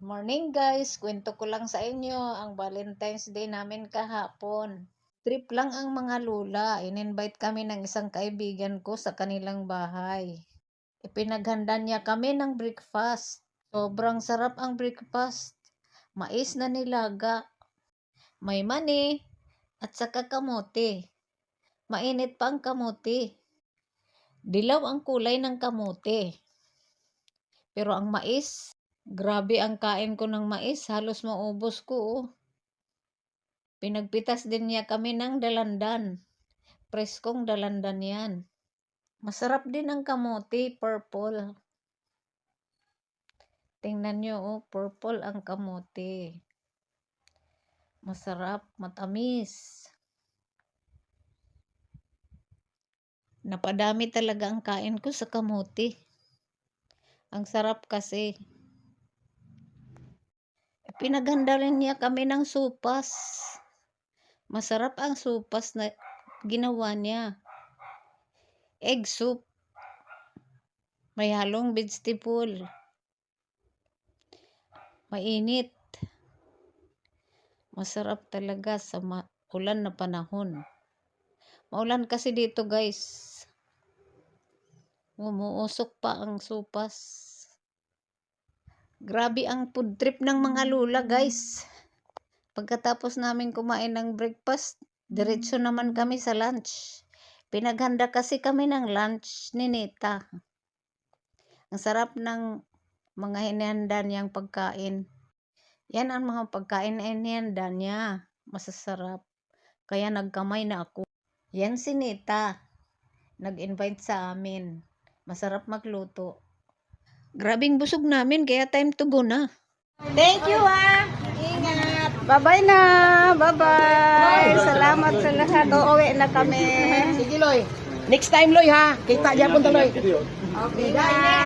Morning guys, kwento ko lang sa inyo ang Valentine's Day namin kahapon. Trip lang ang mga lula. In-invite kami ng isang kaibigan ko sa kanilang bahay. Ipinaghanda niya kami ng breakfast. Sobrang sarap ang breakfast. Mais na nilaga, may mani, at saka kamote. Mainit pa ang kamote. Dilaw ang kulay ng kamote. Pero ang mais, grabe ang kain ko ng mais, halos maubos ko. Oh. Pinagpitas din niya kami ng dalandan. Preskong dalandan yan. Masarap din ang kamote, purple. Tingnan nyo, oh, purple ang kamote. Masarap, matamis. Napadami talaga ang kain ko sa kamote. Ang sarap kasi. Pinaghanda rin niya kami ng supas. Masarap ang supas na ginawa niya. Egg soup. May halong vegetable. Mainit. Masarap talaga sa ulan na panahon. Maulan kasi dito guys. Umuusok pa ang supas. Grabe ang food trip ng mga lula guys. Pagkatapos namin kumain ng breakfast, diretso naman kami sa lunch. Pinaghanda kasi kami ng lunch ni Nita. Ang sarap ng mga hinihanda niyang pagkain. Yan ang mga pagkain na hinihanda niya. Masasarap. Kaya nagkamay na ako. Yan si Nita. Nag-invite sa amin. Masarap magluto. Grabing busog namin, kaya time to go na. Thank you Ingat. Bye-bye na. Bye-bye. Salamat sa lahat. Uuwi na kami. Sige Loy. Next time Loy ha. Kita dyan punta Loy. Okay.